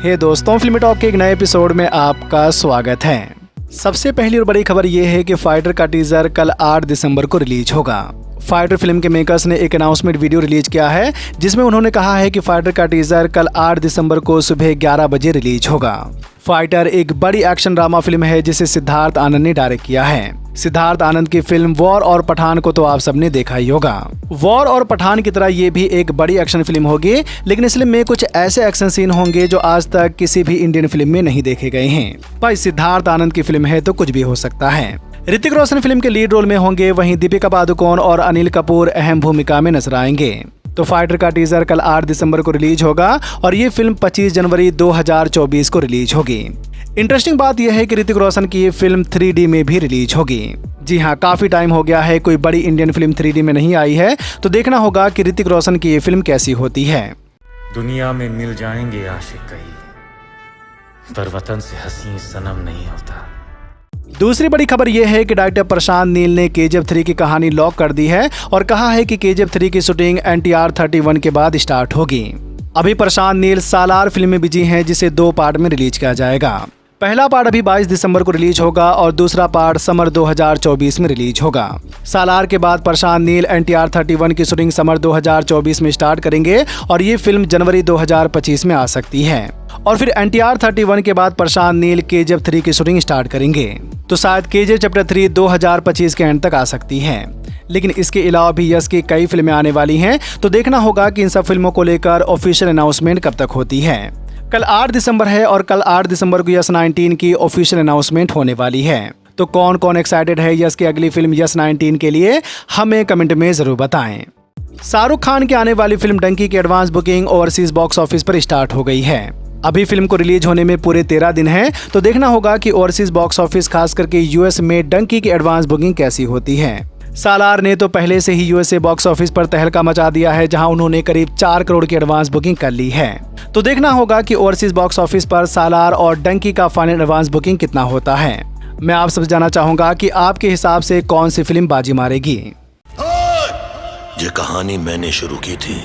हे दोस्तों, फिल्मी टॉक के एक नए एपिसोड में आपका स्वागत है। सबसे पहली और बड़ी खबर ये है कि फाइटर का टीजर कल 8 दिसंबर को रिलीज होगा। फाइटर फिल्म के मेकर्स ने एक अनाउंसमेंट वीडियो रिलीज किया है जिसमें उन्होंने कहा है कि फाइटर का टीजर कल 8 दिसंबर को सुबह 11 बजे रिलीज होगा। फाइटर एक बड़ी एक्शन ड्रामा फिल्म है जिसे सिद्धार्थ आनंद ने डायरेक्ट किया है। सिद्धार्थ आनंद की फिल्म वॉर और पठान को तो आप सबने देखा ही होगा। वॉर और पठान की तरह ये भी एक बड़ी एक्शन फिल्म होगी, लेकिन इस फिल्म में कुछ ऐसे एक्शन सीन होंगे जो आज तक किसी भी इंडियन फिल्म में नहीं देखे गए हैं। भाई सिद्धार्थ आनंद की फिल्म है तो कुछ भी हो सकता है। ऋतिक रोशन फिल्म के लीड रोल में होंगे, वहीं दीपिका पादुकोण और अनिल कपूर अहम भूमिका में नजर आएंगे। तो फाइटर का टीजर कल 8 दिसंबर को रिलीज होगा और ये फिल्म 25 जनवरी 2024 को रिलीज होगी। इंटरेस्टिंग बात यह है कि ऋतिक रोशन की ये फिल्म 3D में भी रिलीज होगी। जी हाँ, काफी टाइम हो गया है कोई बड़ी इंडियन फिल्म 3D में नहीं आई है, तो देखना होगा कि ऋतिक रोशन की ये फिल्म कैसी होती है। दुनिया में मिल जाएंगे आशिक कई, पर वतन से हसी सनम नहीं होता। दूसरी बड़ी खबर यह है कि डायरेक्टर प्रशांत नील ने KGF 3 की कहानी लॉक कर दी है और कहा है कि KGF 3 की शूटिंग NTR 31 के बाद स्टार्ट होगी। अभी प्रशांत नील सालार फिल्म में बिजी हैं जिसे 2 पार्ट में रिलीज किया जाएगा। पहला पार्ट अभी 22 दिसंबर को रिलीज होगा और दूसरा पार्ट समर 2024 में रिलीज होगा। सालार के बाद प्रशांत नील NTR 31 की शूटिंग समर 2024 में स्टार्ट करेंगे और ये फिल्म जनवरी 2025 में आ सकती है। और फिर NTR 31 के बाद प्रशांत नील KGF 3 की शूटिंग स्टार्ट करेंगे, तो शायद KGF चैप्टर 3 2025 के एंड तक आ सकती है। लेकिन इसके अलावा भी यश की कई फिल्में आने वाली हैं, तो देखना होगा कि इन सब फिल्मों को लेकर ऑफिशियल अनाउंसमेंट कब तक होती है। कल 8 दिसंबर है और कल 8 दिसंबर को यश 19 की ऑफिशियल अनाउंसमेंट होने वाली है। तो कौन कौन एक्साइटेड है यश की अगली फिल्म यश 19 के लिए, हमें कमेंट में जरूर बताएं। शाहरुख खान की आने वाली फिल्म डंकी की advance booking overseas box office पर स्टार्ट हो गई है। अभी फिल्म को रिलीज होने में पूरे 13 दिन हैं, तो देखना होगा कि ओवरसीज बॉक्स ऑफिस खास करके US में डंकी की एडवांस बुकिंग कैसी होती है। सालार ने तो पहले से ही USA बॉक्स ऑफिस पर तहलका मचा दिया है, जहां उन्होंने करीब 4 करोड़ की एडवांस बुकिंग कर ली है। तो देखना होगा कि ओवरसीज बॉक्स ऑफिस पर सालार और डंकी का फाइनल एडवांस बुकिंग कितना होता है। मैं आप सब जानना चाहूंगा कि आपके हिसाब से कौन सी फिल्म बाजी मारेगी। ये कहानी मैंने शुरू की थी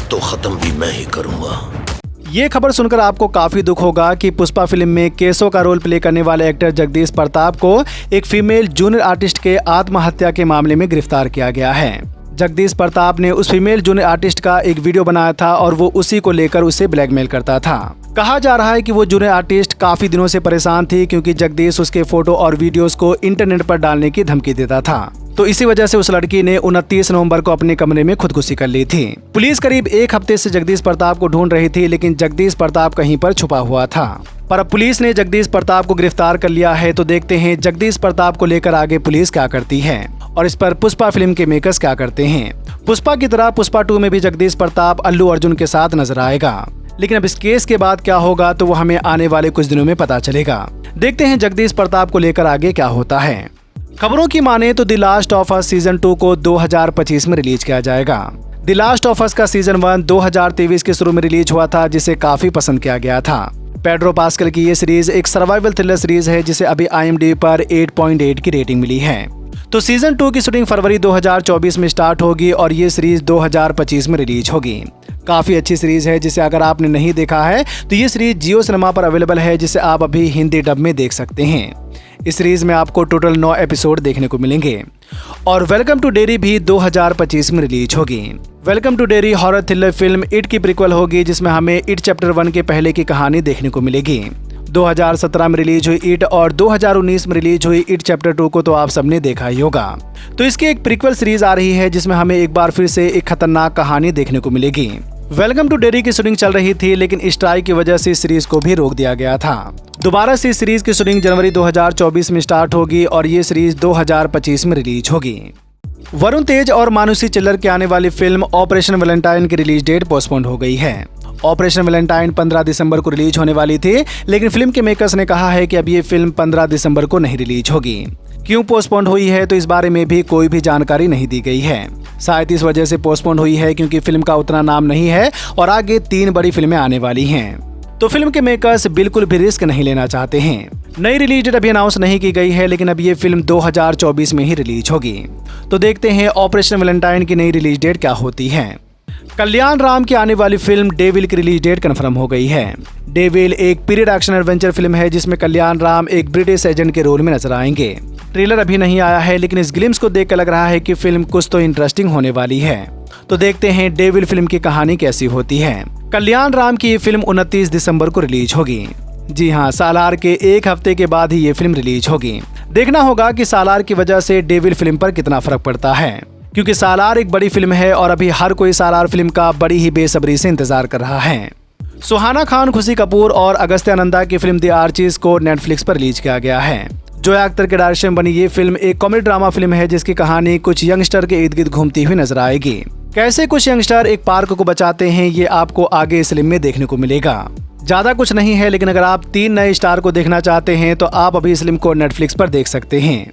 तो खत्म भी मैं ही करूंगा। ये खबर सुनकर आपको काफी दुख होगा कि पुष्पा फिल्म में केशव का रोल प्ले करने वाले एक्टर जगदीश प्रताप को एक फीमेल जूनियर आर्टिस्ट के आत्महत्या के मामले में गिरफ्तार किया गया है। जगदीश प्रताप ने उस फीमेल जूनियर आर्टिस्ट का एक वीडियो बनाया था और वो उसी को लेकर उसे ब्लैकमेल करता था। कहा जा रहा है कि वो जूनियर आर्टिस्ट काफी दिनों से परेशान थी क्योंकि जगदीश उसके फोटो और वीडियोस को इंटरनेट पर डालने की धमकी देता था। तो इसी वजह से उस लड़की ने 29 नवंबर को अपने कमरे में खुदकुशी कर ली थी। पुलिस करीब 1 हफ्ते से जगदीश प्रताप को ढूंढ रही थी, लेकिन जगदीश प्रताप कहीं पर छुपा हुआ था। पर अब पुलिस ने जगदीश प्रताप को गिरफ्तार कर लिया है, तो देखते हैं जगदीश प्रताप को लेकर आगे पुलिस क्या करती है और इस पर पुष्पा फिल्म के मेकर्स क्या करते हैं। पुष्पा की तरह पुष्पा 2 में भी जगदीश प्रताप अल्लू अर्जुन के साथ नजर आएगा, लेकिन अब इस केस के बाद क्या होगा तो वो हमें आने वाले कुछ दिनों में पता चलेगा। देखते हैं जगदीश प्रताप को लेकर आगे क्या होता है। खबरों की माने तो the last of us season 2 को 2025 में रिलीज किया जाएगा। द लास्ट ऑफ अस का सीजन 1 2023 के शुरू में रिलीज हुआ था, जिसे काफी पसंद किया गया था। पेड्रो पास्कल की ये सीरीज एक सर्वाइवल थ्रिलर सीरीज है जिसे अभी IMDb पर 8.8 की रेटिंग मिली है। तो सीजन 2 की शूटिंग फरवरी 2024 में स्टार्ट होगी और ये सीरीज 2025 में रिलीज होगी। काफी अच्छी सीरीज है जिसे अगर आपने नहीं देखा है तो ये सीरीज जियो सिनेमा पर अवेलेबल है, जिसे आप अभी हिंदी डब में देख सकते हैं। इस सीरीज में आपको टोटल 9 एपिसोड देखने को मिलेंगे और वेलकम टू डेरी भी 2025 में रिलीज होगी। Welcome to Derry horror thriller film It की प्रीक्वल होगी, जिसमें हमें इट चैप्टर 1 के पहले की कहानी देखने को मिलेगी। 2017 में रिलीज हुई इट और 2019 में रिलीज हुई इट चैप्टर 2 को तो आप सबने देखा ही होगा। तो इसकी एक प्रीक्वल सीरीज आ रही है जिसमें हमें एक बार फिर से एक खतरनाक कहानी देखने को मिलेगी। वेलकम टू डेरी की शूटिंग चल रही थी, लेकिन स्ट्राइक की वजह से सीरीज को भी रोक दिया गया था। दोबारा से सीरीज की शूटिंग जनवरी 2024 में स्टार्ट होगी और ये सीरीज 2025 में रिलीज होगी। वरुण तेज और मानुषी चिल्लर की आने वाली फिल्म ऑपरेशन वैलेंटाइन की रिलीज डेट पोस्टपोन्ड हो गई है। ऑपरेशन वैलेंटाइन 15 दिसंबर को रिलीज होने वाली थी, लेकिन फिल्म के मेकर्स ने कहा है कि अब ये फिल्म 15 दिसंबर को नहीं रिलीज होगी। क्यों पोस्टपोन्ड हुई है तो इस बारे में भी कोई भी जानकारी नहीं दी गई है। शायद इस वजह से पोस्टपोन्ड हुई है क्योंकि फिल्म का उतना नाम नहीं है और आगे 3 बड़ी फिल्में आने वाली हैं। तो फिल्म के मेकर्स बिल्कुल भी रिस्क नहीं लेना चाहते हैं। नई रिलीज डेट अभी अनाउंस नहीं की गई है, लेकिन अब ये फिल्म 2024 में ही रिलीज होगी। तो देखते हैं ऑपरेशन वैलेंटाइन की नई रिलीज डेट क्या होती है। कल्याण राम की आने वाली फिल्म डेविल की रिलीज डेट कंफर्म हो गई है। डेविल एक पीरियड एक्शन एडवेंचर फिल्म है जिसमें कल्याण राम एक ब्रिटिश एजेंट के रोल में नजर आएंगे। ट्रेलर अभी नहीं आया है, लेकिन इस ग्लिम्स को देखकर लग रहा है कि फिल्म कुछ तो इंटरेस्टिंग होने वाली है। तो देखते हैं डेविल फिल्म की कहानी कैसी होती है। कल्याण राम की ये फिल्म 29 दिसंबर को रिलीज होगी। जी हाँ, सालार के एक हफ्ते के बाद ही ये फिल्म रिलीज होगी। देखना होगा कि सालार की वजह से डेविल फिल्म पर कितना फर्क पड़ता है, क्योंकि सालार एक बड़ी फिल्म है और अभी हर कोई सालार फिल्म का बड़ी ही बेसब्री से इंतजार कर रहा है। सुहाना खान, खुशी कपूर और अगस्त्य नंदा की फिल्म द आर्चिज को नेटफ्लिक्स पर रिलीज किया गया है। जोया अख्तर के डायरेक्शन बनी ये फिल्म एक कॉमेडी ड्रामा फिल्म है जिसकी कहानी कुछ यंगस्टर के इर्द गिर्द घूमती हुई नजर आएगी। कैसे कुछ यंगस्टर एक पार्क को बचाते हैं ये आपको आगे इस फिल्म में देखने को मिलेगा। ज्यादा कुछ नहीं है, लेकिन अगर आप 3 नए स्टार को देखना चाहते हैं तो आप अभी इस फिल्म को नेटफ्लिक्स पर देख सकते हैं।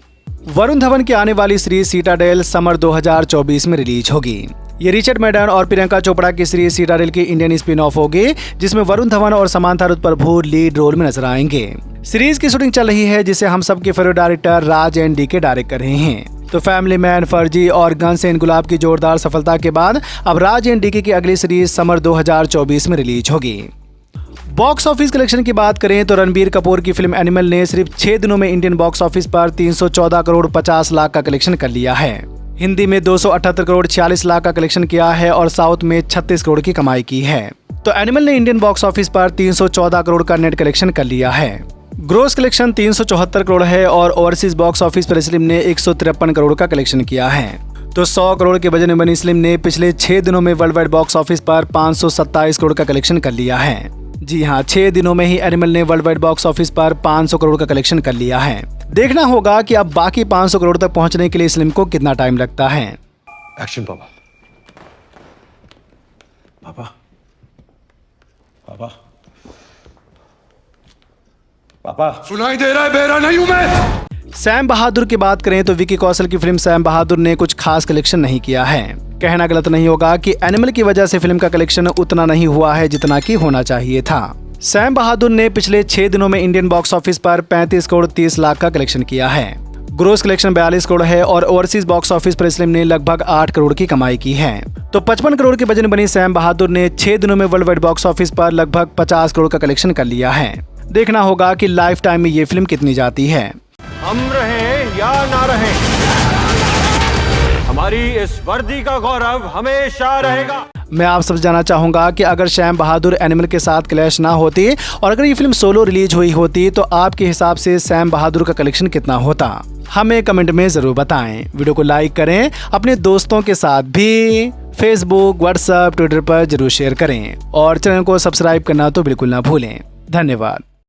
वरुण धवन की आने वाली सीरीज सिटाडेल समर 2024 में रिलीज होगी। ये रिचर्ड मैडन और प्रियंका चोपड़ा की सीरीज सिटाडेल की इंडियन स्पिन ऑफ होगी, जिसमें वरुण धवन और समांथा रुत प्रभु लीड रोल में नजर आएंगे। सीरीज की शूटिंग चल रही है जिसे हम सबके favourite director Raj and D के डायरेक्ट कर रहे हैं। तो फैमिली मैन, फर्जी और गन्स एंड गुलाब की जोरदार सफलता के बाद अब राज एंड डी की अगली सीरीज समर 2024 में रिलीज होगी। बॉक्स ऑफिस कलेक्शन की बात करें तो रणबीर कपूर की फिल्म एनिमल ने सिर्फ 6 दिनों में इंडियन बॉक्स ऑफिस पर 314 करोड़ 50 लाख का कलेक्शन कर लिया है। हिंदी में 278 करोड़ 46 लाख का कलेक्शन किया है और साउथ में 36 करोड़ की कमाई की है। तो एनिमल ने इंडियन बॉक्स ऑफिस पर 314 करोड़ का नेट कलेक्शन कर लिया है। ग्रोस कलेक्शन 374 करोड़ है और ओवरसीज बॉक्स ऑफिस पर इस फिल्म ने 153 करोड़ का कलेक्शन किया है। तो 100 करोड़ के बजट में बनी इस फिल्म ने पिछले 6 दिनों में वर्ल्ड वाइड बॉक्स ऑफिस पर 527 करोड़ का कलेक्शन कर लिया है। जी हाँ, 6 दिनों में ही एनिमल ने वर्ल्ड वाइड बॉक्स ऑफिस पर 500 करोड़ का कलेक्शन कर लिया है। देखना होगा कि अब बाकी 500 करोड़ तक पहुंचने के लिए इस फिल्म को कितना टाइम लगता है। एक्शन पापा। पापा पापा पापा सुनाई दे रहा है? बेरा नहीं हूं मैं। सैम बहादुर की बात करें तो विकी कौशल की फिल्म सैम बहादुर ने कुछ खास कलेक्शन नहीं किया है। कहना गलत नहीं होगा कि एनिमल की वजह से फिल्म का कलेक्शन उतना नहीं हुआ है जितना कि होना चाहिए था। सैम बहादुर ने पिछले 6 दिनों में इंडियन बॉक्स ऑफिस पर 35 करोड़ 30 लाख का कलेक्शन किया है। ग्रोस कलेक्शन 42 करोड़ है और ओवरसीज बॉक्स ऑफिस पर इस फिल्म ने लगभग 8 करोड़ की कमाई की है। तो 55 करोड़ के बजट में बनी सैम बहादुर ने 6 दिनों में वर्ल्ड वाइड बॉक्स ऑफिस पर लगभग 50 करोड़ का कलेक्शन कर लिया है। देखना होगा कि लाइफ टाइम में ये फिल्म कितनी जाती है। हम रहें या ना रहें, हमारी इस वर्दी का गौरव हमेशा रहेगा। मैं आप सब जानना चाहूंगा कि अगर सैम बहादुर एनिमल के साथ क्लैश ना होती और अगर ये फिल्म सोलो रिलीज हुई होती तो आपके हिसाब से सैम बहादुर का कलेक्शन कितना होता, हमें कमेंट में जरूर बताएं। वीडियो को लाइक करें, अपने दोस्तों के साथ भी फेसबुक, व्हाट्सएप, ट्विटर पर जरूर शेयर करें और चैनल को सब्सक्राइब करना तो बिल्कुल ना भूलें। धन्यवाद।